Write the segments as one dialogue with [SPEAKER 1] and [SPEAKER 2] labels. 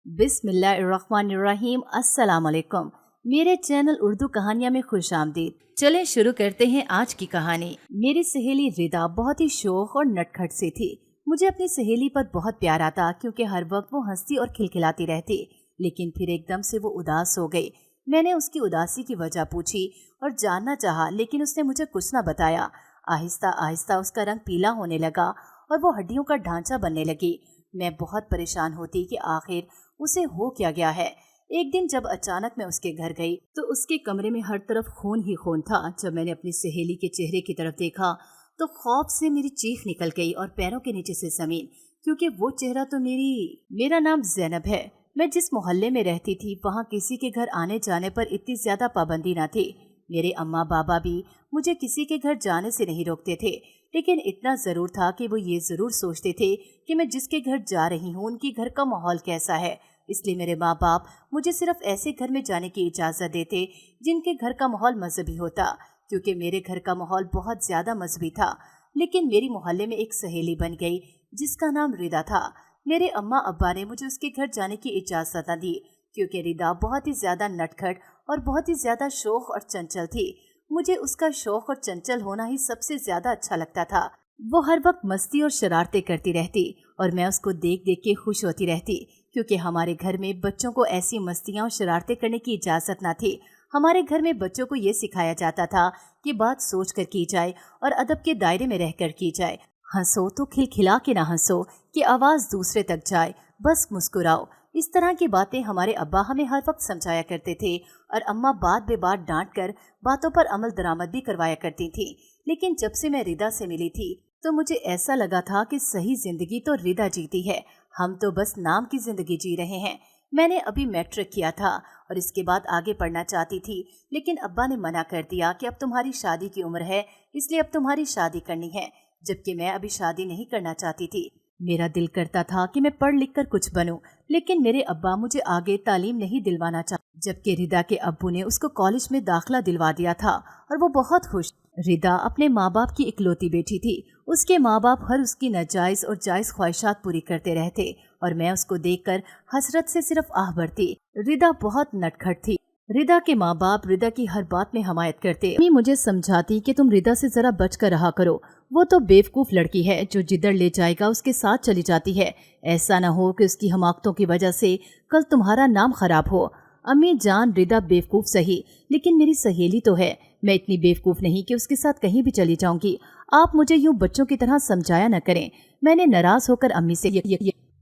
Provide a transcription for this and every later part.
[SPEAKER 1] बिस्मिल्लाहिर्रहमानिर्रहीम। अस्सलाम वालेकुम। मेरे चैनल उर्दू कहानियाँ में खुश आमदीद। चलें शुरू करते हैं आज की कहानी। मेरी सहेली रिदा बहुत ही शौक और नटखट सी थी। मुझे अपनी सहेली पर बहुत प्यार आता क्योंकि हर वक्त वो हंसती और खिलखिलाती रहती, लेकिन फिर एकदम से वो उदास हो गई। मैंने उसकी उदासी की वजह पूछी और जानना चाहा, लेकिन उसने मुझे कुछ न बताया। आहिस्ता आहिस्ता उसका रंग पीला होने लगा और वो हड्डियों का ढांचा बनने लगी। मैं बहुत परेशान होती कि आखिर उसे हो क्या गया है। एक दिन जब अचानक मैं उसके घर गई तो उसके कमरे में हर तरफ खून ही खून था। जब मैंने अपनी सहेली के चेहरे की तरफ देखा तो खौफ से मेरी चीख निकल गई और पैरों के नीचे से जमीन, क्योंकि वो चेहरा तो मेरा नाम ज़ैनब है। मैं जिस मोहल्ले में रहती थी वहाँ किसी के घर आने जाने पर इतनी ज्यादा पाबंदी न थी। मेरे अम्मा बाबा भी मुझे किसी के घर जाने से नहीं रोकते थे, लेकिन इतना जरूर था कि वो ये जरूर सोचते थे कि मैं जिसके घर जा रही हूँ उनके घर का माहौल कैसा है। इसलिए मेरे माँ बाप मुझे सिर्फ ऐसे घर में जाने की इजाज़त देते जिनके घर का माहौल मजहबी होता, क्योंकि मेरे घर का माहौल बहुत ज़्यादा मजहबी था। लेकिन मेरी मोहल्ले में एक सहेली बन गई जिसका नाम रिदा था। मेरे अम्मा अब्बा ने मुझे उसके घर जाने की इजाज़त न दी, क्योंकि रिदा बहुत ही ज़्यादा नटखट और बहुत ही ज़्यादा शौक और चंचल थी। मुझे उसका शौक और चंचल होना ही सबसे ज़्यादा अच्छा लगता था। वो हर वक्त मस्ती और शरारतें करती रहती और मैं उसको देख देख के खुश होती रहती, क्योंकि हमारे घर में बच्चों को ऐसी मस्तियाँ और शरारतें करने की इजाज़त न थी। हमारे घर में बच्चों को ये सिखाया जाता था कि बात सोच कर की जाए और अदब के दायरे में रहकर की जाए। हंसो तो खिलखिला के ना हंसो कि आवाज़ दूसरे तक जाए, बस मुस्कुराओ। इस तरह की बातें हमारे अब्बा हमें हर वक्त समझाया करते थे और अम्मा बात बे बात डांट कर बातों पर अमल दरामद भी करवाया करती थी। लेकिन जब से मैं रिदा से मिली थी तो मुझे ऐसा लगा था कि सही जिंदगी तो रिदा जीती है, हम तो बस नाम की जिंदगी जी रहे हैं। मैंने अभी मैट्रिक किया था और इसके बाद आगे पढ़ना चाहती थी, लेकिन अब्बा ने मना कर दिया कि अब तुम्हारी शादी की उम्र है, इसलिए अब तुम्हारी शादी करनी है, जबकि मैं अभी शादी नहीं करना चाहती थी। मेरा दिल करता था कि मैं पढ़ लिख कर कुछ बनूं, लेकिन मेरे अब्बा मुझे आगे तालीम नहीं दिलवाना चाहते, जबकि रिदा के अब्बू ने उसको कॉलेज में दाखिला दिलवा दिया था और वो बहुत खुश। रिदा अपने माँ बाप की इकलौती बेटी थी। उसके माँ बाप हर उसकी नाजायज और जायज ख्वाहिशात पूरी करते रहते और मैं उसको देखकर हसरत से सिर्फ आह भरती। रिदा बहुत नटखट थी। रिदा के माँ बाप रिदा की हर बात में हमायत करते। अम्मी मुझे समझाती कि तुम रिदा से जरा बच कर रहा करो, वो तो बेवकूफ लड़की है, जो जिधर ले जाएगा उसके साथ चली जाती है। ऐसा न हो कि उसकी हमाकतों की वजह से कल तुम्हारा नाम खराब हो। अम्मी जान, रिदा बेवकूफ सही, लेकिन मेरी सहेली तो है। मैं इतनी बेवकूफ नहीं कि उसके साथ कहीं भी चली जाऊंगी। आप मुझे यूं बच्चों की तरह समझाया न करें। मैंने नाराज होकर अम्मी से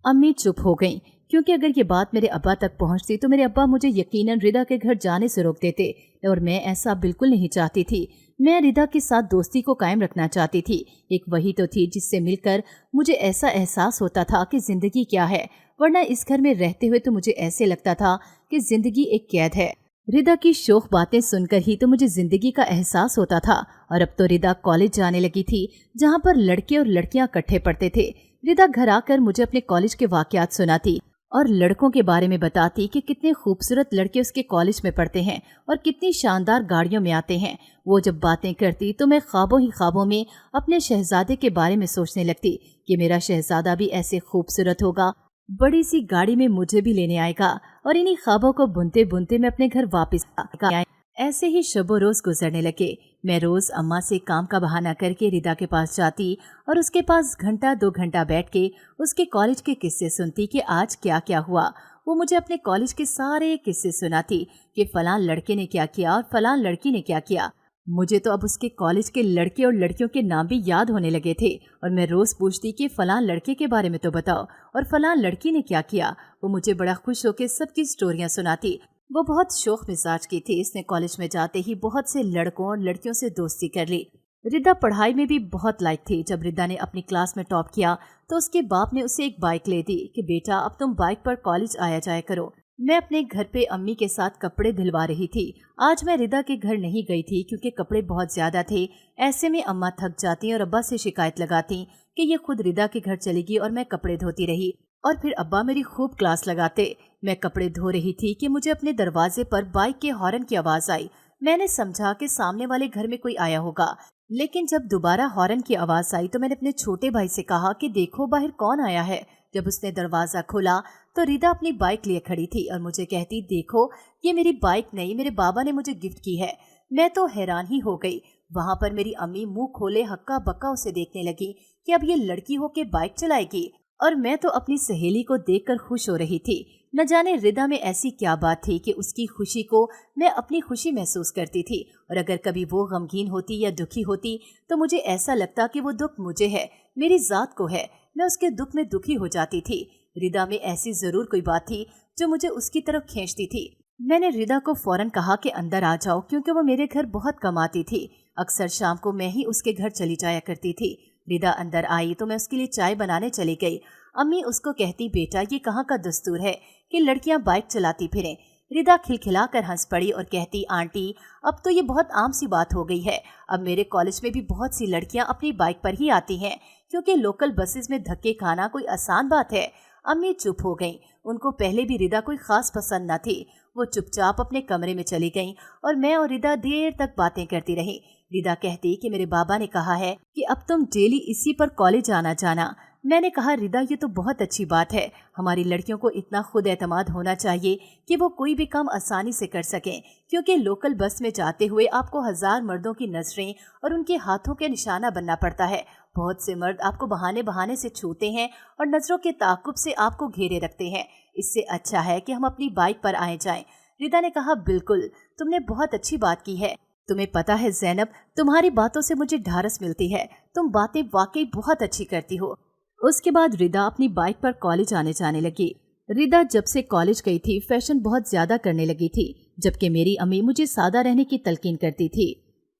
[SPEAKER 1] अम्मी चुप हो गईं, क्योंकि अगर ये बात मेरे अब्बा तक पहुंचती तो मेरे अब्बा मुझे यकीनन रिदा के घर जाने से रोक देते, और मैं ऐसा बिल्कुल नहीं चाहती थी। मैं रिदा के साथ दोस्ती को कायम रखना चाहती थी। एक वही तो थी जिससे मिलकर मुझे ऐसा एहसास होता था कि जिंदगी क्या है, वरना इस घर में रहते हुए तो मुझे ऐसे लगता था कि जिंदगी एक कैद है। रिदा की शौक बातें सुनकर ही तो मुझे जिंदगी का एहसास होता था। और अब तो रिदा कॉलेज जाने लगी थी, जहाँ पर लड़के और लड़कियां इकट्ठे पढ़ते थे। रिदा घर आकर मुझे अपने कॉलेज के वाकयात सुनाती और लड़कों के बारे में बताती कि कितने खूबसूरत लड़के उसके कॉलेज में पढ़ते हैं और कितनी शानदार गाड़ियों में आते हैं। वो जब बातें करती तो मैं ख्वाबों ही ख्वाबों में अपने शहजादे के बारे में सोचने लगती कि मेरा शहजादा भी ऐसे खूबसूरत होगा, बड़ी सी गाड़ी में मुझे भी लेने आएगा, और इन्हीं ख्वाबों को बुनते बुनते मैं अपने घर वापस आएगा। ऐसे ही शबो रोज गुजरने लगे। मैं रोज अम्मा से काम का बहाना करके रिदा के पास जाती और उसके पास घंटा 2 घंटा बैठ के उसके कॉलेज के किस्से सुनती कि आज क्या क्या हुआ। वो मुझे अपने कॉलेज के सारे किस्से सुनाती कि फलां लड़के ने क्या किया और फलां लड़की ने क्या किया। मुझे तो अब उसके कॉलेज के लड़के और लड़कियों के नाम भी याद होने लगे थे, और मैं रोज पूछती कि फलां लड़के के बारे में तो बताओ और फलां लड़की ने क्या किया। वो मुझे बड़ा खुश होकर सबकी स्टोरियां सुनाती। वो बहुत शौक मिजाज की थी। इसने कॉलेज में जाते ही बहुत से लड़कों और लड़कियों से दोस्ती कर ली। रिदा पढ़ाई में भी बहुत लायक थी। जब रिदा ने अपनी क्लास में टॉप किया तो उसके बाप ने उसे एक बाइक ले दी कि बेटा अब तुम बाइक पर कॉलेज आया जाया करो। मैं अपने घर पे अम्मी के साथ कपड़े धुलवा रही थी। आज मैं रिदा के घर नहीं गई थी क्योंकि कपड़े बहुत ज्यादा थे। ऐसे में अम्मा थक जाती और अब्बा से शिकायत लगाती कि ये खुद रिदा के घर चलेगी और मैं कपड़े धोती रही, और फिर अब्बा मेरी खूब क्लास लगाते। मैं कपड़े धो रही थी कि मुझे अपने दरवाजे पर बाइक के हॉर्न की आवाज आई। मैंने समझा कि सामने वाले घर में कोई आया होगा, लेकिन जब दोबारा हॉर्न की आवाज आई तो मैंने अपने छोटे भाई से कहा कि देखो बाहर कौन आया है। जब उसने दरवाजा खोला तो रिदा अपनी बाइक लिए खड़ी थी और मुझे कहती, देखो ये मेरी बाइक नहीं, मेरे बाबा ने मुझे गिफ्ट की है। मैं तो हैरान ही हो गई। वहाँ पर मेरी अम्मी मुंह खोले हक्का बक्का उसे देखने लगी कि अब ये लड़की होके बाइक चलाएगी, और मैं तो अपनी सहेली को देखकर खुश हो रही थी। न जाने रिदा में ऐसी क्या बात थी कि उसकी खुशी को मैं अपनी खुशी महसूस करती थी, और अगर कभी वो गमगीन होती या दुखी होती तो मुझे ऐसा लगता कि वो दुख मुझे है, मेरी जात को है। मैं उसके दुख में दुखी हो जाती थी। रिदा में ऐसी जरूर कोई बात थी जो मुझे उसकी तरफ खींचती थी। मैंने रिदा को फौरन कहा कि अंदर आ जाओ, क्योंकि वो मेरे घर बहुत कम आती थी। अक्सर शाम को मैं ही उसके घर चली जाया करती थी। रिदा अंदर आई तो मैं उसके लिए चाय बनाने चली गई। अम्मी उसको कहती, बेटा ये कहाँ का दस्तूर है कि लड़कियां बाइक चलाती फिरें। रिदा खिलखिलाकर हंस पड़ी और कहती, आंटी अब तो ये बहुत आम सी बात हो गई है। अब मेरे कॉलेज में भी बहुत सी लड़कियां अपनी बाइक पर ही आती हैं, क्योंकि लोकल बसेस में धक्के खाना कोई आसान बात है। अम्मी चुप हो गईं। उनको पहले भी रिदा कोई खास पसंद न थी। वो चुपचाप अपने कमरे में चली गईं और मैं और रिदा देर तक बातें करती रही। रिदा कहती कि मेरे बाबा ने कहा है कि अब तुम डेली इसी पर कॉलेज आना जाना। मैंने कहा, रिदा ये तो बहुत अच्छी बात है। हमारी लड़कियों को इतना खुद एतमाद होना चाहिए कि वो कोई भी काम आसानी से कर सकें, क्योंकि लोकल बस में जाते हुए आपको 1000 मर्दों की नजरें और उनके हाथों के निशाना बनना पड़ता है। बहुत से मर्द आपको बहाने बहाने से छूते हैं और नजरों के ताक़ुब से आपको घेरे रखते हैं। इससे अच्छा है कि हम अपनी बाइक पर आए जाएं। रिदा ने कहा, बिल्कुल, तुमने बहुत अच्छी बात की है। तुम्हें पता है ज़ैनब, तुम्हारी बातों से मुझे ढारस मिलती है। तुम बातें वाकई बहुत अच्छी करती हो। उसके बाद रिदा अपनी बाइक पर कॉलेज आने जाने लगी। रिदा जब से कॉलेज गई थी फैशन बहुत ज्यादा करने लगी थी, जबकि मेरी अम्मी मुझे सादा रहने की तलकीन करती थी,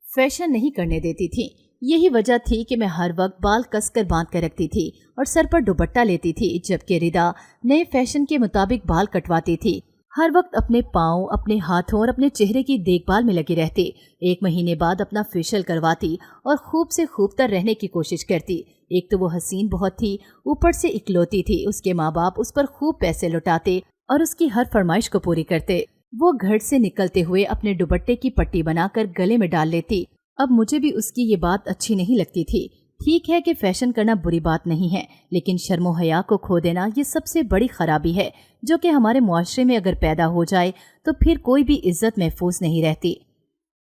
[SPEAKER 1] फैशन नहीं करने देती थी। यही वजह थी कि मैं हर वक्त बाल कसकर बांध कर रखती थी और सर पर दुपट्टा लेती थी, जबकि रिदा नए फैशन के मुताबिक बाल कटवाती थी। हर वक्त अपने पाँव, अपने हाथों और अपने चेहरे की देखभाल में लगी रहती। 1 महीने बाद अपना फेशियल करवाती और खूब से खूबतर रहने की कोशिश करती। एक तो वो हसीन बहुत थी, ऊपर से इकलौती थी। उसके माँ बाप उस पर खूब पैसे लुटाते और उसकी हर फरमाइश को पूरी करते। वो घर से निकलते हुए अपने दुपट्टे की पट्टी बनाकर गले में डाल लेती। अब मुझे भी उसकी ये बात अच्छी नहीं लगती थी। ठीक है कि फैशन करना बुरी बात नहीं है, लेकिन शर्मो हया को खो देना ये सबसे बड़ी खराबी है, जो कि हमारे मुआशरे में अगर पैदा हो जाए तो फिर कोई भी इज्जत महफूज नहीं रहती।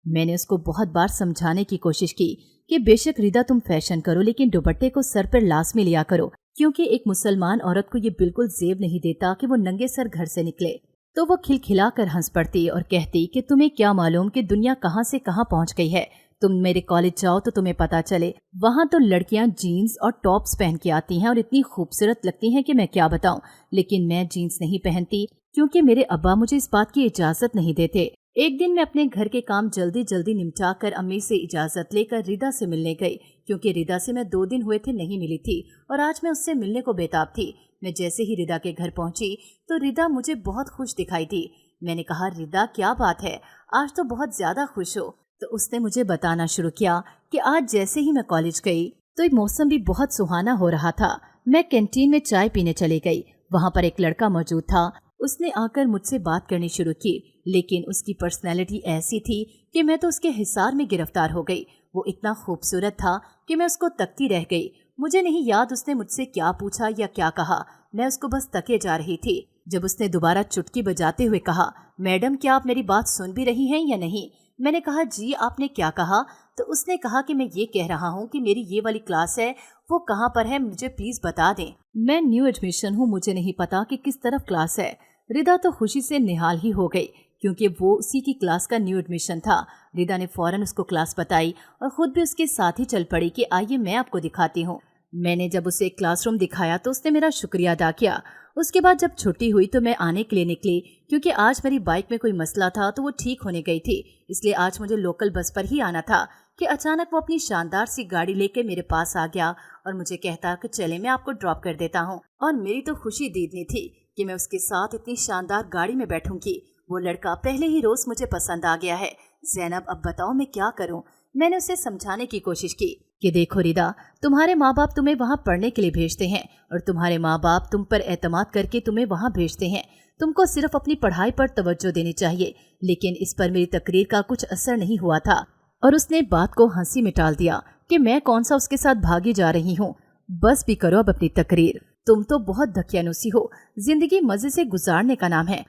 [SPEAKER 1] मैंने उसको बहुत बार समझाने की कोशिश की कि बेशक रिदा तुम फैशन करो, लेकिन दुपट्टे को सर पर लाजमी लिया करो, क्योंकि एक मुसलमान औरत को ये बिल्कुल जेब नहीं देता कि वो नंगे सर घर से निकले। तो वो खिलखिला कर हंस पड़ती और कहती कि तुम्हें क्या मालूम कि दुनिया कहाँ से कहाँ पहुँच गई है। तुम मेरे कॉलेज जाओ तो तुम्हें पता चले, वहाँ तो लड़कियाँ जीन्स और टॉप्स पहन के आती हैं और इतनी खूबसूरत लगती हैं कि मैं क्या बताऊं। लेकिन मैं जीन्स नहीं पहनती, क्योंकि मेरे अब्बा मुझे इस बात की इजाजत नहीं देते। एक दिन मैं अपने घर के काम जल्दी जल्दी निपटा कर अम्मी से इजाजत लेकर रिदा से मिलने गई, क्योंकि रिदा से मैं 2 दिन हुए थे नहीं मिली थी और आज मैं उससे मिलने को बेताब थी। मैं जैसे ही रिदा के घर पहुंची तो रिदा मुझे बहुत खुश दिखाई दी। मैंने कहा, रिदा क्या बात है, आज तो बहुत ज्यादा खुश हो। तो उसने मुझे बताना शुरू किया कि आज जैसे ही मैं कॉलेज गई तो मौसम भी बहुत सुहाना हो रहा था। मैं कैंटीन में चाय पीने चली गई। वहाँ पर एक लड़का मौजूद था। उसने आकर मुझसे बात करनी शुरू की, लेकिन उसकी पर्सनैलिटी ऐसी थी कि मैं तो उसके हिसार में गिरफ्तार हो गई। वो इतना खूबसूरत था कि मैं उसको तकती रह गई। मुझे नहीं याद उसने मुझसे क्या पूछा या क्या कहा, मैं उसको बस तके जा रही थी। जब उसने दोबारा चुटकी बजाते हुए कहा, मैडम क्या आप मेरी बात सुन भी रही हैं या नहीं? मैंने कहा, जी आपने क्या कहा? तो उसने कहा कि मैं ये कह रहा हूँ कि मेरी ये वाली क्लास है वो कहाँ पर है, मुझे प्लीज बता दें। मैं न्यू एडमिशन हूँ, मुझे नहीं पता कि किस तरफ क्लास है। रिदा तो खुशी से निहाल ही हो गई, क्योंकि वो उसी की क्लास का न्यू एडमिशन था। रिदा ने फौरन उसको क्लास बताई और खुद भी उसके साथ ही चल पड़ी कि आइए मैं आपको दिखाती हूँ। मैंने जब उसे एक क्लासरूम दिखाया तो उसने मेरा शुक्रिया अदा किया। उसके बाद जब छुट्टी हुई तो मैं आने के लिए निकली, क्योंकि आज मेरी बाइक में कोई मसला था तो वो ठीक होने गई थी, इसलिए आज मुझे लोकल बस पर ही आना था कि अचानक वो अपनी शानदार सी गाड़ी लेकर मेरे पास आ गया और मुझे कहता कि चले मैं आपको ड्रॉप कर देता हूँ। और मेरी तो खुशी दीदनी थी कि मैं उसके साथ इतनी शानदार गाड़ी में बैठूंगी। वो लड़का पहले ही रोज मुझे पसंद आ गया है। ज़ैनब अब बताओ मैं क्या करूँ? मैंने उसे समझाने की कोशिश की कि देखो रिदा, तुम्हारे माँ बाप तुम्हें वहाँ पढ़ने के लिए भेजते हैं और तुम्हारे माँ बाप तुम पर एतमाद करके तुम्हें वहाँ भेजते हैं। तुमको सिर्फ अपनी पढ़ाई पर तवज्जो देनी चाहिए। लेकिन इस पर मेरी तकरीर का कुछ असर नहीं हुआ था और उसने बात को हंसी में टाल दिया कि मैं कौन सा उसके साथ भागी जा रही हूँ, बस भी करो अब अपनी तकरीर। तुम तो बहुत दकियानुसी हो। जिंदगी मजे से गुजारने का नाम है।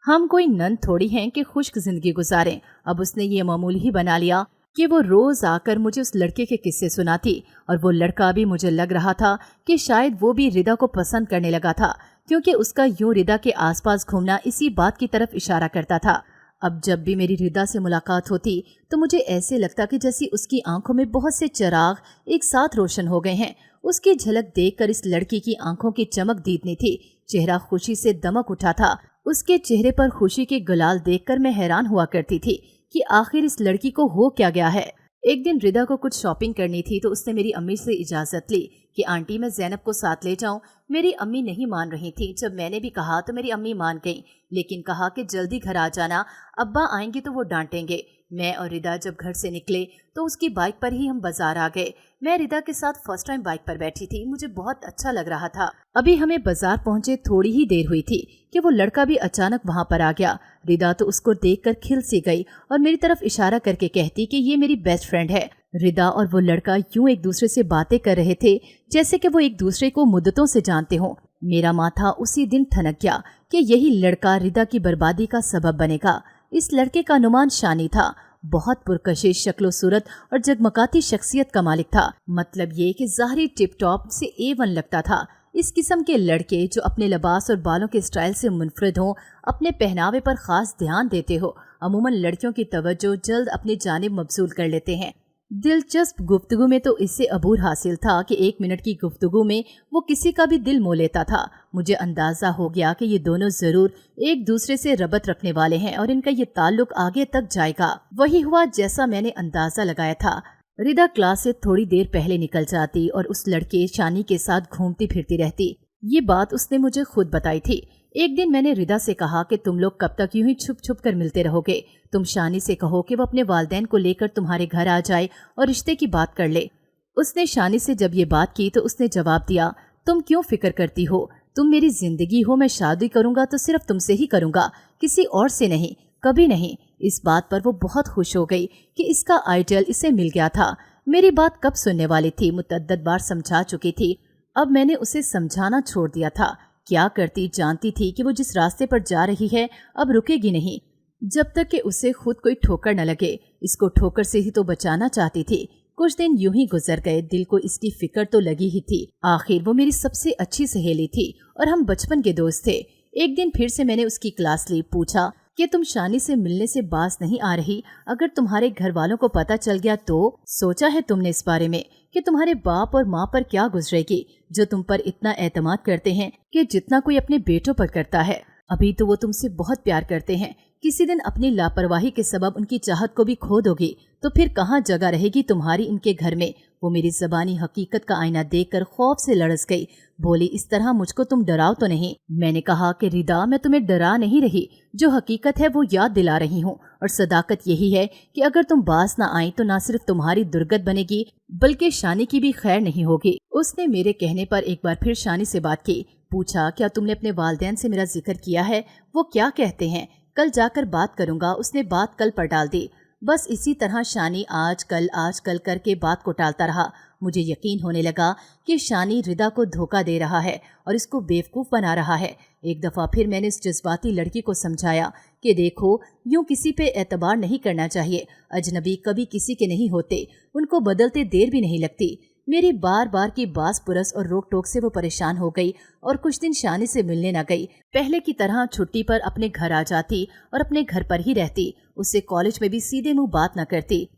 [SPEAKER 1] हम कोई नन थोड़ी हैं कि खुश्क जिंदगी गुजारें। अब उसने ये मामूल ही बना लिया कि वो रोज आकर मुझे उस लड़के के किस्से सुनाती, और वो लड़का भी मुझे लग रहा था कि शायद वो भी रिदा को पसंद करने लगा था, क्योंकि उसका यूं रिदा के आसपास घूमना इसी बात की तरफ इशारा करता था। अब जब भी मेरी रिदा से मुलाकात होती तो मुझे ऐसे लगता कि जैसे उसकी आंखों में बहुत से चिराग एक साथ रोशन हो गए हैं। उसकी झलक देखकर इस लड़की की आंखों की चमक दीदनी थी। चेहरा खुशी से दमक उठा था। उसके चेहरे पर खुशी के गुलाल देखकर मैं हैरान हुआ करती थी कि आखिर इस लड़की को हो क्या गया है। एक दिन रिदा को कुछ शॉपिंग करनी थी तो उसने मेरी अम्मी से इजाजत ली कि आंटी मैं ज़ैनब को साथ ले जाऊं। मेरी अम्मी नहीं मान रही थी। जब मैंने भी कहा तो मेरी अम्मी मान गई, लेकिन कहा कि जल्दी घर आ जाना, अब्बा आएंगे तो वो डांटेंगे। मैं और रिदा जब घर से निकले तो उसकी बाइक पर ही हम बाजार आ गए। मैं रिदा के साथ फर्स्ट टाइम बाइक पर बैठी थी। मुझे बहुत अच्छा लग रहा था। अभी हमें बाजार पहुंचे थोड़ी ही देर हुई थी कि वो लड़का भी अचानक वहां पर आ गया। रिदा तो उसको देखकर खिल सी गई और मेरी तरफ इशारा करके कहती कि ये मेरी बेस्ट फ्रेंड है। रिदा और वो लड़का यूं एक दूसरे से बातें कर रहे थे जैसे कि वो एक दूसरे को मुद्दतों से जानते हों। मेरा माथा उसी दिन ठनक गया कि यही लड़का रिदा की बर्बादी का सबब बनेगा। इस लड़के का अनुमान शानी था। बहुत पुरकशिश शक्लो सूरत और जगमगाती शख्सियत का मालिक था। मतलब ये कि ज़ाहरी टिप टॉप से A1 लगता था। इस किस्म के लड़के जो अपने लिबास और बालों के स्टाइल से मुनफरिद हों, अपने पहनावे पर खास ध्यान देते हो, अमूमन लड़कियों की तवज्जो जल्द अपनी जानिब मबसूल कर लेते हैं। दिलचस्प गुफ्तगू में तो इससे अबूर हासिल था कि 1 मिनट की गुफ्तगू में वो किसी का भी दिल मोह लेता था। मुझे अंदाजा हो गया कि ये दोनों जरूर एक दूसरे से रबत रखने वाले हैं और इनका ये ताल्लुक आगे तक जाएगा। वही हुआ जैसा मैंने अंदाजा लगाया था। रिदा क्लास से थोड़ी देर पहले निकल जाती और उस लड़के शानी के साथ घूमती फिरती रहती। ये बात उसने मुझे खुद बताई थी। एक दिन मैंने रिदा से कहा कि तुम लोग कब तक यूं ही छुप छुप कर मिलते रहोगे। तुम शानी से कहो कि वो अपने वालिदैन को लेकर तुम्हारे घर आ जाए और रिश्ते की बात कर ले। उसने शानी से जब ये बात की तो उसने जवाब दिया, तुम क्यों फिक्र करती हो? तुम मेरी जिंदगी हो। मैं शादी करूंगा तो सिर्फ तुमसे ही करूंगा, किसी और से नहीं, कभी नहीं। इस बात पर वो बहुत खुश हो गई कि इसका आइडियल इसे मिल गया था। मेरी बात कब सुनने वाली थी? मुतअद्दिद बार समझा चुकी थी। अब मैंने उसे समझाना छोड़ दिया था। क्या करती? जानती थी कि वो जिस रास्ते पर जा रही है अब रुकेगी नहीं जब तक कि उसे खुद कोई ठोकर न लगे। इसको ठोकर से ही तो बचाना चाहती थी। कुछ दिन यूं ही गुजर गए। दिल को इसकी फिक्र तो लगी ही थी। आखिर वो मेरी सबसे अच्छी सहेली थी और हम बचपन के दोस्त थे। एक दिन फिर से मैंने उसकी क्लास ली। पूछा कि तुम शानी से मिलने से बाज नहीं आ रही? अगर तुम्हारे घर वालों को पता चल गया तो? सोचा है तुमने इस बारे में कि तुम्हारे बाप और माँ पर क्या गुजरेगी, जो तुम पर इतना एतमाद करते हैं कि जितना कोई अपने बेटों पर करता है? अभी तो वो तुमसे बहुत प्यार करते हैं। किसी दिन अपनी लापरवाही के सबब उनकी चाहत को भी खो दोगी तो फिर कहाँ जगह रहेगी तुम्हारी इनके घर में? वो मेरी ज़बानी हकीकत का आईना देखकर खौफ से लड़स गई। बोली, इस तरह मुझको तुम डराओ तो नहीं। मैंने कहा कि रिदा, मैं तुम्हें डरा नहीं रही, जो हकीकत है वो याद दिला रही हूँ। और सदाकत यही है कि अगर तुम बास ना आई तो ना सिर्फ तुम्हारी दुर्गत बनेगी बल्कि शानी की भी खैर नहीं होगी। उसने मेरे कहने पर एक बार फिर शानी से बात की। पूछा, क्या तुमने अपने वालिदैन से मेरा जिक्र किया है? वो क्या कहते हैं? कल जाकर बात करूंगा। उसने बात कल पर डाल दी। बस इसी तरह शानी आज कल करके बात को टालता रहा। मुझे यकीन होने लगा कि शानी रिदा को धोखा दे रहा है और इसको बेवकूफ़ बना रहा है। एक दफ़ा फिर मैंने इस जज्बाती लड़की को समझाया कि देखो, यूं किसी पे एतबार नहीं करना चाहिए। अजनबी कभी किसी के नहीं होते, उनको बदलते देर भी नहीं लगती। मेरी बार बार की बास पुरस और रोक टोक से वो परेशान हो गई और कुछ दिन शानी से मिलने न गई। पहले की तरह छुट्टी पर अपने घर आ जाती और अपने घर पर ही रहती। उससे कॉलेज में भी सीधे मुंह बात न करती।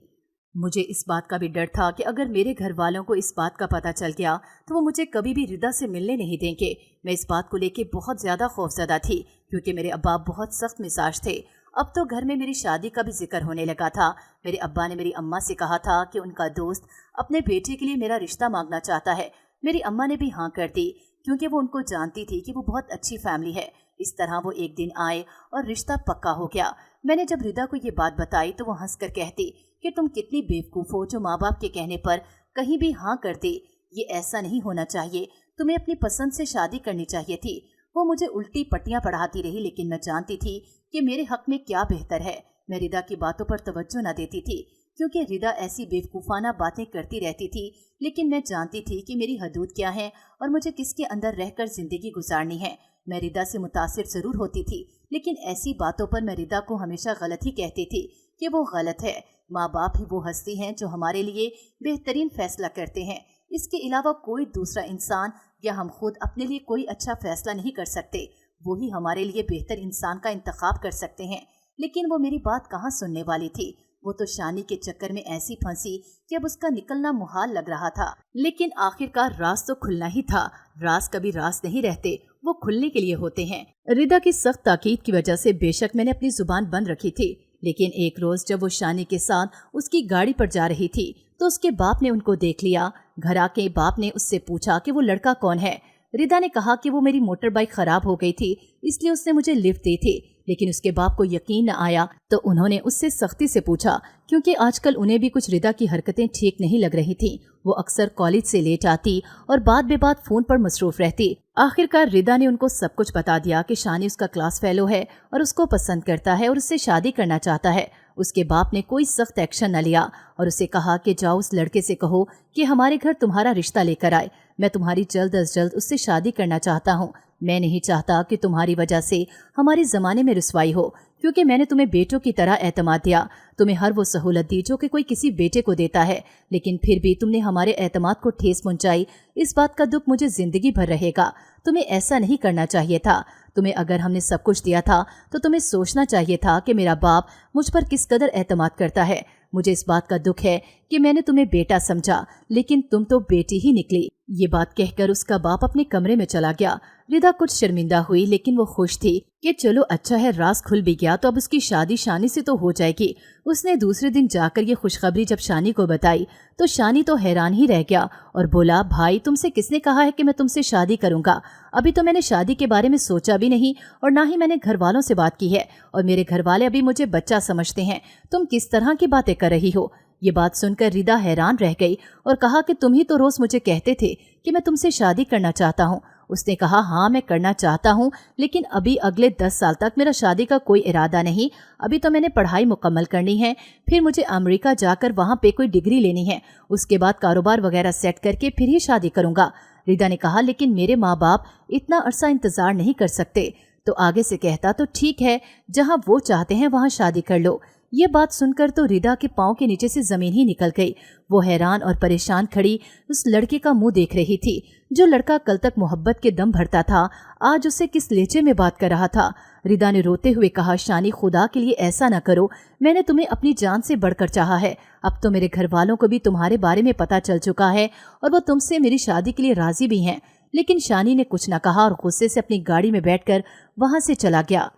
[SPEAKER 1] मुझे इस बात का भी डर था कि अगर मेरे घर वालों को इस बात का पता चल गया तो वो मुझे कभी भी रिदा से मिलने नहीं देंगे। मैं इस बात को लेके बहुत ज़्यादा खौफजदा थी क्योंकि मेरे अब्बा बहुत सख्त मिजाज थे। अब तो घर में मेरी शादी का भी जिक्र होने लगा था। मेरे अब्बा ने मेरी अम्मा से कहा था कि उनका दोस्त अपने बेटे के लिए मेरा रिश्ता मांगना चाहता है। मेरी अम्मा ने भी हाँ कर दी क्योंकि वो उनको जानती थी कि वो बहुत अच्छी फैमिली है। इस तरह वो एक दिन आए और रिश्ता पक्का हो गया। मैंने जब रिदा को ये बात बताई तो वो हंसकर कहती कि तुम कितनी बेवकूफ़ हो जो माँ बाप के कहने पर कहीं भी हाँ करती। ये ऐसा नहीं होना चाहिए, तुम्हें अपनी पसंद से शादी करनी चाहिए थी। वो मुझे उल्टी पट्टियाँ पढ़ाती रही लेकिन मैं जानती थी कि मेरे हक में क्या बेहतर है। मैं रिदा की बातों पर तवज्जो न देती थी। क्योंकि रिदा ऐसी बेवकूफ़ाना बातें करती रहती थी, लेकिन मैं जानती थी कि मेरी हदूद क्या है और मुझे किसके अंदर रहकर जिंदगी गुजारनी है। मैं रिदा से मुतासिर ज़रूर होती थी, लेकिन ऐसी बातों पर मैं रिदा को हमेशा गलत ही कहती थी कि वो गलत है। माँ बाप ही वो हस्ती हैं जो हमारे लिए बेहतरीन फैसला करते हैं। इसके अलावा कोई दूसरा इंसान या हम खुद अपने लिए कोई अच्छा फैसला नहीं कर सकते। वो ही हमारे लिए बेहतर इंसान का इंतखाब कर सकते हैं। लेकिन वो मेरी बात कहाँ सुनने वाली थी। वो तो शानी के चक्कर में ऐसी फंसी कि अब उसका निकलना मुहाल लग रहा था। लेकिन आखिरकार राज तो खुलना ही था। राज कभी राज नहीं रहते, वो खुलने के लिए होते हैं। रिदा की सख्त ताकीद की वजह से बेशक मैंने अपनी जुबान बंद रखी थी, लेकिन एक रोज जब वो शानी के साथ उसकी गाड़ी पर जा रही थी तो उसके बाप ने उनको देख लिया। घर आके बाप ने उससे पूछा कि वो लड़का कौन है। रिदा ने कहा कि वो मेरी मोटर बाइक खराब हो गई थी, इसलिए उसने मुझे लिफ्ट दी थी। लेकिन उसके बाप को यकीन न आया तो उन्होंने उससे सख्ती से पूछा, क्योंकि आजकल उन्हें भी कुछ रिदा की हरकतें ठीक नहीं लग रही थी। वो अक्सर कॉलेज से लेट आती और बात बेबात फोन पर मसरूफ रहती। आखिरकार रिदा ने उनको सब कुछ बता दिया कि शानी उसका क्लास फेलो है और उसको पसंद करता है और उससे शादी करना चाहता है। उसके बाप ने कोई सख्त एक्शन न लिया और उसे कहा कि जाओ उस लड़के से कहो कि हमारे घर तुम्हारा रिश्ता लेकर आए। मैं तुम्हारी जल्द अज जल्द उससे शादी करना चाहता हूँ। मैं नहीं चाहता कि तुम्हारी वजह से हमारे ज़माने में रुसवाई हो, क्योंकि मैंने तुम्हें बेटों की तरह एतमाद दिया, तुम्हें हर वो सहूलत दी जो कि कोई किसी बेटे को देता है, लेकिन फिर भी तुमने हमारे एतमाद को ठेस पहुंचाई। इस बात का दुख मुझे जिंदगी भर रहेगा। तुम्हें ऐसा नहीं करना चाहिए था। तुम्हें अगर हमने सब कुछ दिया था तो तुम्हें सोचना चाहिए था कि मेरा बाप मुझ पर किस कदर एतमाद करता है। मुझे इस बात का दुख है कि मैंने तुम्हें बेटा समझा, लेकिन तुम तो बेटी ही निकली। ये बात कहकर उसका बाप अपने कमरे में चला गया। रिदा कुछ शर्मिंदा हुई, लेकिन वो खुश थी कि चलो अच्छा है, राज खुल भी गया तो अब उसकी शादी शानी से तो हो जाएगी। उसने दूसरे दिन जाकर ये खुशखबरी जब शानी को बताई तो शानी तो हैरान ही रह गया और बोला, भाई तुमसे किसने कहा है कि मैं तुमसे शादी करूंगा? अभी तो मैंने शादी के बारे में सोचा भी नहीं और ना ही मैंने घर वालों से बात की है, और मेरे घर वाले अभी मुझे बच्चा समझते हैं। तुम किस तरह की बातें कर रही हो? ये बात सुनकर रिदा हैरान रह गई और कहा कि तुम ही तो रोज मुझे कहते थे कि मैं तुमसे शादी करना चाहता हूँ। उसने कहा, हाँ मैं करना चाहता हूँ, लेकिन अभी अगले 10 साल तक मेरा शादी का कोई इरादा नहीं। अभी तो मैंने पढ़ाई मुकम्मल करनी है, फिर मुझे अमेरिका जाकर वहाँ पे कोई डिग्री लेनी है, उसके बाद कारोबार वगैरह सेट करके फिर ही शादी करूँगा। रिदा ने कहा, लेकिन मेरे माँ बाप इतना अरसा इंतजार नहीं कर सकते। तो आगे से कहता, तो ठीक है, जहाँ वो चाहते हैं वहाँ शादी कर लो। ये बात सुनकर तो रिदा के पाँव के नीचे से जमीन ही निकल गई। वो हैरान और परेशान खड़ी उस लड़के का मुंह देख रही थी। जो लड़का कल तक मोहब्बत के दम भरता था, आज उससे किस लहजे में बात कर रहा था। रिदा ने रोते हुए कहा, शानी खुदा के लिए ऐसा न करो, मैंने तुम्हें अपनी जान से बढ़कर चाहा है। अब तो मेरे घर वालों को भी तुम्हारे बारे में पता चल चुका है और वो तुमसे मेरी शादी के लिए राजी भी हैं। लेकिन शानी ने कुछ न कहा और गुस्से से अपनी गाड़ी में बैठकर वहां से चला गया।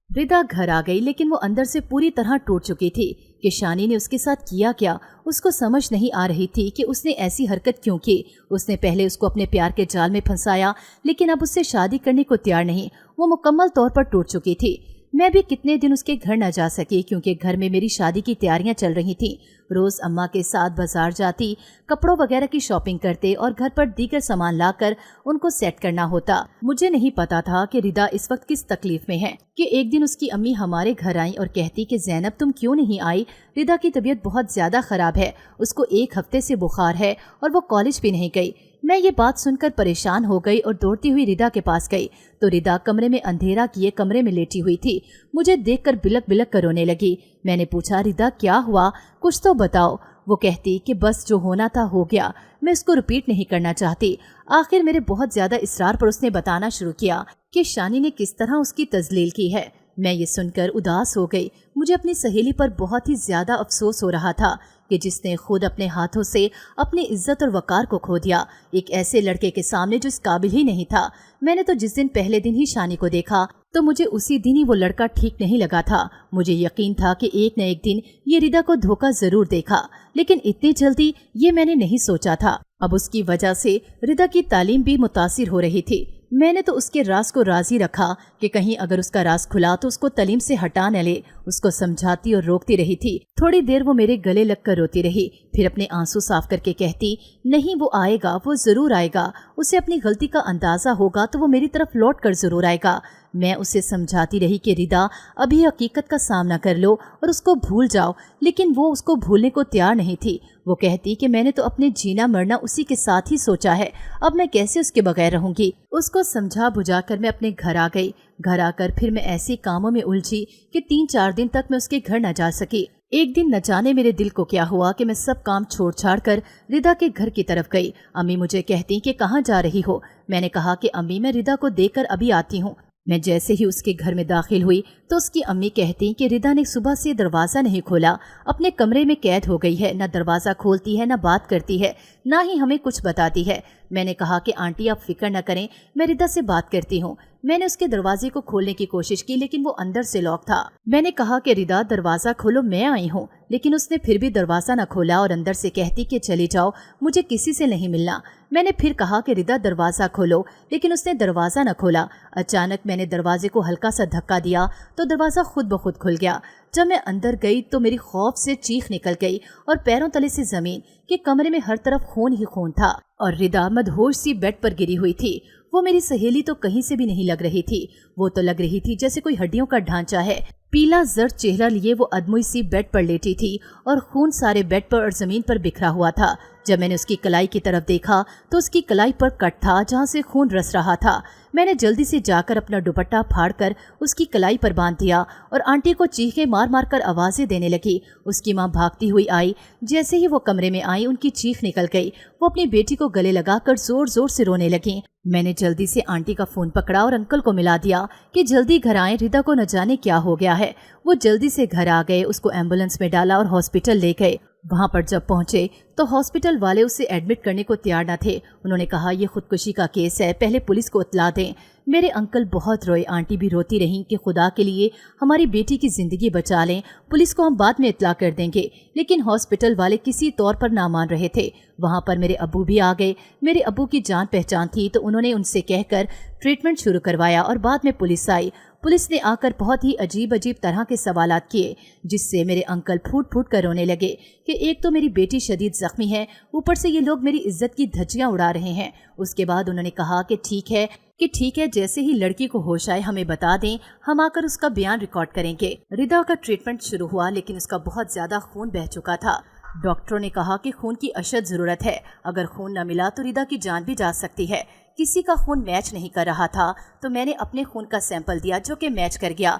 [SPEAKER 1] रिदा घर आ गई, लेकिन वो अंदर से पूरी तरह टूट चुकी थी कि शानी ने उसके साथ किया क्या। उसको समझ नहीं आ रही थी कि उसने ऐसी हरकत क्यों की। उसने पहले उसको अपने प्यार के जाल में फंसाया, लेकिन अब उससे शादी करने को तैयार नहीं। वो मुकम्मल तौर पर टूट चुकी थी। मैं भी कितने दिन उसके घर न जा सकी, क्योंकि घर में मेरी शादी की तैयारियां चल रही थीं। रोज अम्मा के साथ बाजार जाती, कपड़ों वगैरह की शॉपिंग करते और घर पर दीगर सामान लाकर उनको सेट करना होता। मुझे नहीं पता था कि रिदा इस वक्त किस तकलीफ में है कि एक दिन उसकी अम्मी हमारे घर आई और कहती कि ज़ैनब तुम क्यों नहीं आई? रिदा की तबीयत बहुत ज्यादा खराब है, उसको 1 हफ्ते से बुखार है और वो कॉलेज भी नहीं गई। मैं ये बात सुनकर परेशान हो गई और दौड़ती हुई रिदा के पास गई तो रिदा कमरे में अंधेरा किए कमरे में लेटी हुई थी। मुझे देखकर बिलक बिलक कर रोने लगी। मैंने पूछा, रिदा क्या हुआ, कुछ तो बताओ। वो कहती कि बस जो होना था हो गया, मैं इसको रिपीट नहीं करना चाहती। आखिर मेरे बहुत ज्यादा इसरार पर उसने बताना शुरू किया कि शानी ने किस तरह उसकी तजलील की है। मैं ये सुनकर उदास हो गई। मुझे अपनी सहेली पर बहुत ही ज्यादा अफसोस हो रहा था कि जिसने खुद अपने हाथों से अपनी इज्जत और वकार को खो दिया, एक ऐसे लड़के के सामने जो इस काबिल ही नहीं था। मैंने तो जिस दिन पहले दिन ही शानी को देखा तो मुझे उसी दिन ही वो लड़का ठीक नहीं लगा था। मुझे यकीन था कि एक न एक दिन ये रिदा को धोखा जरूर देगा, लेकिन इतनी जल्दी ये मैंने नहीं सोचा था। अब उसकी वजह से रिदा की तालीम भी मुतासिर हो रही थी। मैंने तो उसके राज को राजी रखा कि कहीं अगर उसका राज खुला तो उसको तालीम से हटा न ले। उसको समझाती और रोकती रही थी। थोड़ी देर वो मेरे गले लगकर रोती रही, फिर अपने आंसू साफ करके कहती, नहीं वो आएगा, वो जरूर आएगा। उसे अपनी गलती का अंदाजा होगा तो वो मेरी तरफ लौट कर जरूर आएगा। मैं उसे समझाती रही कि रिदा अभी हकीकत का सामना कर लो और उसको भूल जाओ, लेकिन वो उसको भूलने को तैयार नहीं थी। वो कहती कि मैंने तो अपने जीना मरना उसी के साथ ही सोचा है, अब मैं कैसे उसके बगैर रहूंगी। उसको समझा बुझा कर मैं अपने घर आ गई। घर आकर फिर मैं ऐसे कामों में उलझी कि 3-4 दिन तक मैं उसके घर न जा सकी। एक दिन न जाने मेरे दिल को क्या हुआ कि मैं सब काम छोड़ छाड़ कर रिदा के घर की तरफ गई। अम्मी मुझे कहती कि कहाँ जा रही हो। मैंने कहा कि अम्मी मैं रिदा को देखकर अभी आती हूँ। मैं जैसे ही उसके घर में दाखिल हुई तो उसकी अम्मी कहती कि रिदा ने सुबह से दरवाज़ा नहीं खोला, अपने कमरे में कैद हो गई है, न दरवाज़ा खोलती है, न बात करती है, ना ही हमें कुछ बताती है। मैंने कहा कि आंटी आप फिक्र न करें, मैं रिदा से बात करती हूँ। मैंने उसके दरवाजे को खोलने की कोशिश की लेकिन वो अंदर से लॉक था। मैंने कहा कि रिदा दरवाज़ा खोलो, मैं आई हूँ, लेकिन उसने फिर भी दरवाज़ा न खोला और अंदर से कहती कि चली जाओ, मुझे किसी से नहीं मिलना। मैंने फिर कहा कि रिदा दरवाज़ा खोलो, लेकिन उसने दरवाज़ा न खोला। अचानक मैंने दरवाजे को हल्का सा धक्का दिया तो दरवाज़ा खुद ब खुद खुल गया। जब मैं अंदर गई तो मेरी खौफ से चीख निकल गई और पैरों तले से जमीन के कमरे में हर तरफ खून ही खून था और रिदा मदहोश सी बेड पर गिरी हुई थी। वो मेरी सहेली तो कहीं से भी नहीं लग रही थी, वो तो लग रही थी जैसे कोई हड्डियों का ढांचा है। पीला जर्द चेहरा लिए वो अदमुई सी बेड पर लेटी थी और खून सारे बेड पर और जमीन पर बिखरा हुआ था। जब मैंने उसकी कलाई की तरफ देखा तो उसकी कलाई पर कट था जहाँ से खून रस रहा था। मैंने जल्दी से जाकर अपना दुपट्टा फाड़कर उसकी कलाई पर बांध दिया और आंटी को चीखें मार मार कर आवाजें देने लगी। उसकी माँ भागती हुई आई। जैसे ही वो कमरे में आई उनकी चीख निकल गई। वो अपनी बेटी को गले लगाकर जोर जोर से रोने लगी। मैंने जल्दी से आंटी का फोन पकड़ा और अंकल को मिला दिया कि जल्दी घर आए, रिदा को न जाने क्या हो गया है। वो जल्दी से घर आ गए, उसको एम्बुलेंस में डाला और हॉस्पिटल ले गए। वहां पर जब पहुंचे तो हॉस्पिटल वाले उसे एडमिट करने को तैयार न थे। उन्होंने कहा ये खुदकुशी का केस है, पहले पुलिस को इत्तला दें। मेरे अंकल बहुत रोए, आंटी भी रोती रहीं कि खुदा के लिए हमारी बेटी की जिंदगी बचा लें, पुलिस को हम बाद में इत्तला कर देंगे। लेकिन हॉस्पिटल वाले किसी तौर पर ना मान रहे थे। वहां पर मेरे अब्बू भी आ गए। मेरे अब्बू की जान पहचान थी तो उन्होंने उनसे कहकर ट्रीटमेंट शुरू करवाया और बाद में पुलिस आई। पुलिस ने आकर बहुत ही अजीब अजीब तरह के सवालात किए, जिससे मेरे अंकल फूट फूट कर रोने लगे कि एक तो मेरी बेटी शदीद जख्मी है, ऊपर से ये लोग मेरी इज्जत की धज्जियां उड़ा रहे हैं। उसके बाद उन्होंने कहा कि ठीक है जैसे ही लड़की को होश आए हमें बता दें, हम आकर उसका बयान रिकॉर्ड करेंगे। रिदा का ट्रीटमेंट शुरू हुआ लेकिन उसका बहुत ज्यादा खून बह चुका था। डॉक्टरों ने कहा कि खून की अशद जरूरत है, अगर खून न मिला तो रिदा की जान भी जा सकती है। किसी का खून मैच नहीं कर रहा था तो मैंने अपने खून का सैंपल दिया जो कि मैच कर गया।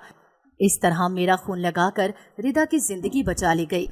[SPEAKER 1] इस तरह मेरा खून लगाकर रिदा की जिंदगी बचा ली गई।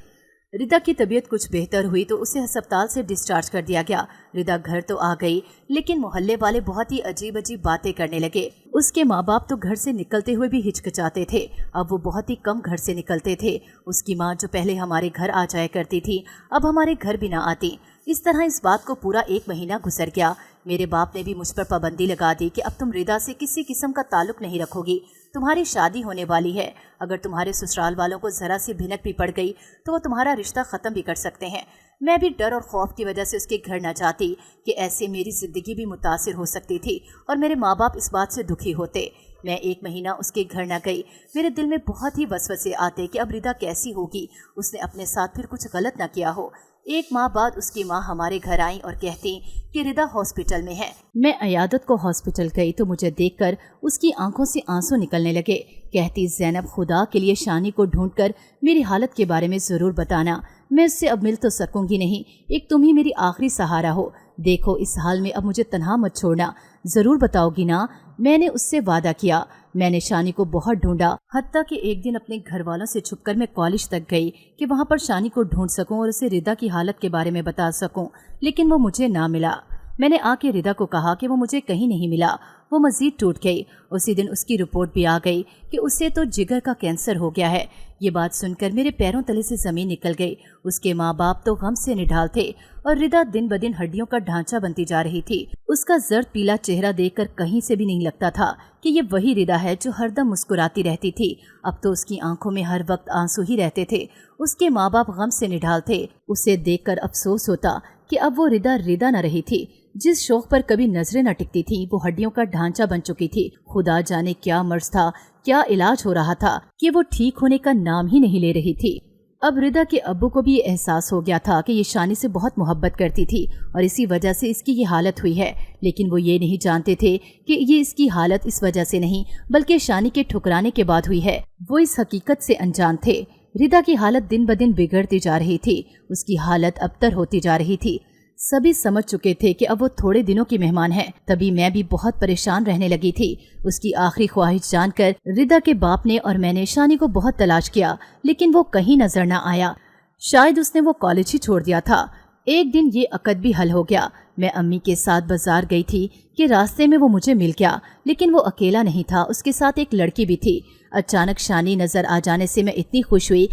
[SPEAKER 1] रिदा की तबीयत कुछ बेहतर हुई तो उसे अस्पताल से डिस्चार्ज कर दिया गया। रिदा घर तो आ गई लेकिन मोहल्ले वाले बहुत ही अजीब अजीब बातें करने लगे। उसके माँ बाप तो घर से निकलते हुए भी हिचकिचाते थे, अब वो बहुत ही कम घर से निकलते थे। उसकी माँ जो पहले हमारे घर आ जाया करती थी अब हमारे घर भी ना आती। इस तरह इस बात को पूरा 1 महीना गुजर गया। मेरे बाप ने भी मुझ पर पाबंदी लगा दी कि अब तुम रिदा से किसी किस्म का ताल्लुक नहीं रखोगी, तुम्हारी शादी होने वाली है, अगर तुम्हारे ससुराल वालों को जरा सी भिनक भी पड़ गई तो वो तुम्हारा रिश्ता ख़त्म भी कर सकते हैं। मैं भी डर और खौफ की वजह से उसके घर न जाती कि ऐसे मेरी ज़िंदगी भी मुतासिर हो सकती थी और मेरे माँ बाप इस बात से दुखी होते। मैं 1 महीना उसके घर न गई। मेरे दिल में बहुत ही वसवसे आते कि अब रिदा कैसी होगी, उसने अपने साथ फिर कुछ गलत न किया हो। 1 माह बाद उसकी माँ हमारे घर आई और कहती कि रिदा हॉस्पिटल में है। मैं अयादत को हॉस्पिटल गई तो मुझे देखकर उसकी आंखों से आंसू निकलने लगे। कहती ज़ैनब खुदा के लिए शानी को ढूंढकर मेरी हालत के बारे में ज़रूर बताना, मैं उससे अब मिल तो सकूंगी नहीं, एक तुम ही मेरी आखिरी सहारा हो। देखो इस हाल में अब मुझे तन्हा मत छोड़ना, ज़रूर बताओगी ना। मैंने उससे वादा किया। मैंने शानी को बहुत ढूंढा, हत्ता कि एक दिन अपने घर वालों से छुपकर मैं कॉलेज तक गई कि वहाँ पर शानी को ढूंढ सकूं और उसे रिदा की हालत के बारे में बता सकूं, लेकिन वो मुझे ना मिला। मैंने आके रिदा को कहा कि वो मुझे कहीं नहीं मिला। वो मजीद टूट गई। उसी दिन उसकी रिपोर्ट भी आ गई कि उसे तो जिगर का कैंसर हो गया है। ये बात सुनकर मेरे पैरों तले से ज़मीन निकल गई। उसके माँ बाप तो गम से निढाल थे और रिदा दिन ब दिन हड्डियों का ढांचा बनती जा रही थी। उसका जर्द पीला चेहरा देखकर कहीं से भी नहीं लगता था कि ये वही रिदा है जो हरदम मुस्कुराती रहती थी। अब तो उसकी आंखों में हर वक्त आंसू ही रहते थे। उसके माँ बाप गम से निढाल थे। उसे देखकर अफसोस होता कि अब वो रिदा न रही थी। जिस शौक पर कभी नजरें न टिकती थी वो हड्डियों का ढांचा बन चुकी थी। खुदा जाने क्या मर्ज था, क्या इलाज हो रहा था कि वो ठीक होने का नाम ही नहीं ले रही थी। अब रिदा के अब्बू को भी ये एहसास हो गया था कि ये शानी से बहुत मोहब्बत करती थी और इसी वजह से इसकी ये हालत हुई है। लेकिन वो ये नहीं जानते थे कि ये इसकी हालत इस वजह से नहीं बल्कि शानी के ठुकराने के बाद हुई है। वो इस हकीकत से अनजान थे। रिदा की हालत दिन ब दिन बिगड़ती जा रही थी, उसकी हालत अबतर होती जा रही थी। सभी समझ चुके थे कि अब वो थोड़े दिनों की मेहमान है। तभी मैं भी बहुत परेशान रहने लगी थी। उसकी आखिरी ख्वाहिश जानकर रिदा के बाप ने और मैंने शानी को बहुत तलाश किया, लेकिन वो कहीं नजर न आया। शायद उसने वो कॉलेज ही छोड़ दिया था। एक दिन ये अकद भी हल हो गया। मैं अम्मी के साथ बाजार गई थी कि रास्ते में वो मुझे मिल गया, लेकिन वो अकेला नहीं था, उसके साथ एक लड़की भी थी। अचानक शानी नजर आ जाने से मैं इतनी खुश हुई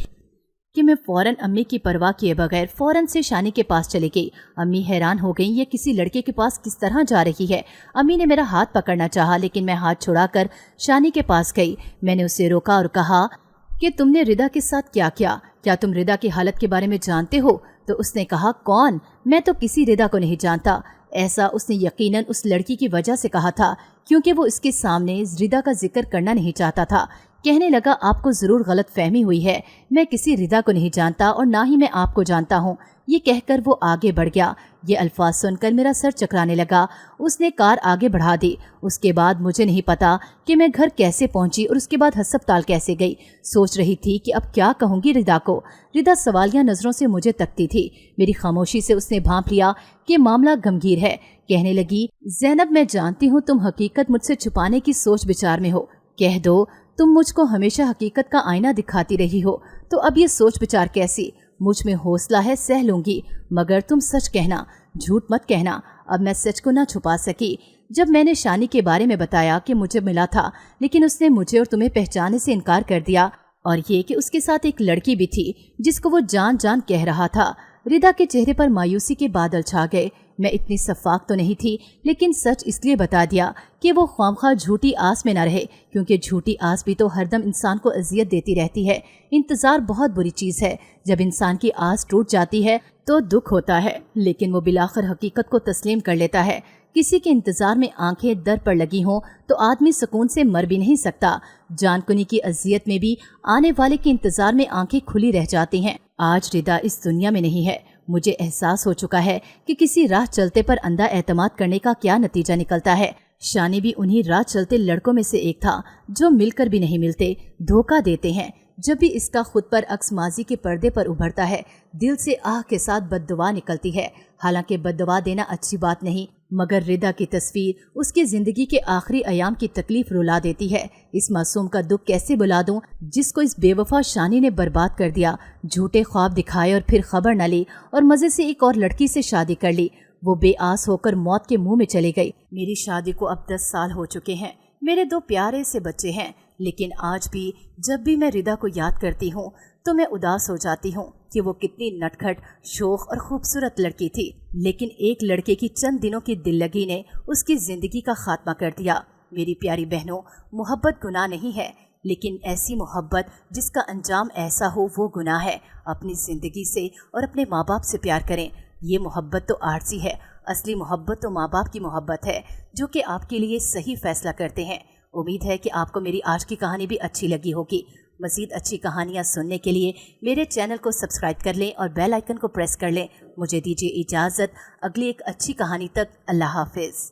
[SPEAKER 1] कि मैं फौरन अम्मी की परवाह किए बगैर फौरन से शानी के पास चली गई। अम्मी हैरान हो गई, ये किसी लड़के के पास किस तरह जा रही है। अम्मी ने मेरा हाथ पकड़ना चाहा, लेकिन मैं हाथ छुड़ाकर शानी के पास गई। मैंने उसे रोका और कहा कि तुमने रिदा के साथ क्या किया? क्या तुम रिदा की हालत के बारे में जानते हो? तो उसने कहा, कौन? मैं तो किसी रिदा को नहीं जानता। ऐसा उसने यकीनन उस लड़की की वजह से कहा था, क्योंकि वो इसके सामने रिदा का जिक्र करना नहीं चाहता था। कहने लगा, आपको जरूर गलत फहमी हुई है, मैं किसी रिदा को नहीं जानता और ना ही मैं आपको जानता हूँ। ये कहकर वो आगे बढ़ गया। ये अल्फाज सुनकर मेरा सर चकराने लगा। उसने कार आगे बढ़ा दी। उसके बाद मुझे नहीं पता कि मैं घर कैसे पहुंची और उसके बाद हस्पताल कैसे गई। सोच रही थी कि अब क्या कहूंगी रिदा को। रिदा सवालिया नजरों से मुझे तकती थी। मेरी खामोशी से उसने भांप लिया कि मामला गंभीर है। कहने लगी, ज़ैनब, मैं जानती हूँ तुम हकीकत मुझसे छुपाने की सोच विचार में हो। कह दो, तुम मुझको हमेशा हकीकत का आईना दिखाती रही हो, तो अब ये सोच विचार कैसी? मुझ में हौसला है, सह लूंगी, मगर तुम सच कहना, झूठ मत कहना। अब मैं सच को ना छुपा सकी। जब मैंने शानी के बारे में बताया कि मुझे मिला था, लेकिन उसने मुझे और तुम्हें पहचानने से इनकार कर दिया, और ये कि उसके साथ एक लड़की भी थी जिसको वो जान जान कह रहा था। रिदा के चेहरे पर मायूसी के बादल छा गए। मैं इतनी सफाक तो नहीं थी, लेकिन सच इसलिए बता दिया कि वो ख्वामखा झूठी आस में न रहे, क्योंकि झूठी आस भी तो हरदम इंसान को अजियत देती रहती है। इंतजार बहुत बुरी चीज है। जब इंसान की आस टूट जाती है तो दुख होता है, लेकिन वो बिलाखिर हकीकत को तस्लीम कर लेता है। किसी के इंतजार में आंखें दर पर लगी हों तो आदमी सुकून से मर भी नहीं सकता। जानकुनी की अजियत में भी आने वाले के इंतजार में आंखें खुली रह जाती हैं। आज रिदा इस दुनिया में नहीं है। मुझे एहसास हो चुका है कि किसी राह चलते पर अंधा एतमाद करने का क्या नतीजा निकलता है। शानी भी उन्हीं राह चलते लड़कों में से एक था जो मिलकर भी नहीं मिलते, धोखा देते हैं। जब भी इसका खुद पर अक्स माजी के पर्दे पर उभरता है, दिल से आह के साथ बद्दुआ निकलती है। हालांकि बद्दुआ देना अच्छी बात नहीं, मगर रिदा की तस्वीर उसकी जिंदगी के आखिरी अयाम की तकलीफ रुला देती है। इस मासूम का दुख कैसे बुला दूं जिसको इस बेवफा शानी ने बर्बाद कर दिया। झूठे ख्वाब दिखाए और फिर खबर न ली और मजे से एक और लड़की से शादी कर ली। वो बेआस होकर मौत के मुंह में चली गई। मेरी शादी को अब 10 साल हो चुके हैं। मेरे 2 प्यारे से बच्चे हैं, लेकिन आज भी जब भी मैं रिदा को याद करती हूँ तो मैं उदास हो जाती हूँ कि वो कितनी नटखट, शोख और खूबसूरत लड़की थी। लेकिन एक लड़के की चंद दिनों की दिल्लगी ने उसकी जिंदगी का खात्मा कर दिया। मेरी प्यारी बहनों, मोहब्बत गुनाह नहीं है, लेकिन ऐसी मोहब्बत जिसका अंजाम ऐसा हो वो गुनाह है। अपनी जिंदगी से और अपने माँ बाप से प्यार करें। ये मोहब्बत तो आरजी है, असली मोहब्बत तो माँ बाप की मोहब्बत है जो कि आपके लिए सही फैसला करते हैं। उम्मीद है कि आपको मेरी आज की कहानी भी अच्छी लगी होगी। मज़ीद अच्छी कहानियाँ सुनने के लिए मेरे चैनल को सब्सक्राइब कर लें और बेल आइकन को प्रेस कर लें। मुझे दीजिए इजाज़त, अगली एक अच्छी कहानी तक। अल्लाह हाफिज़।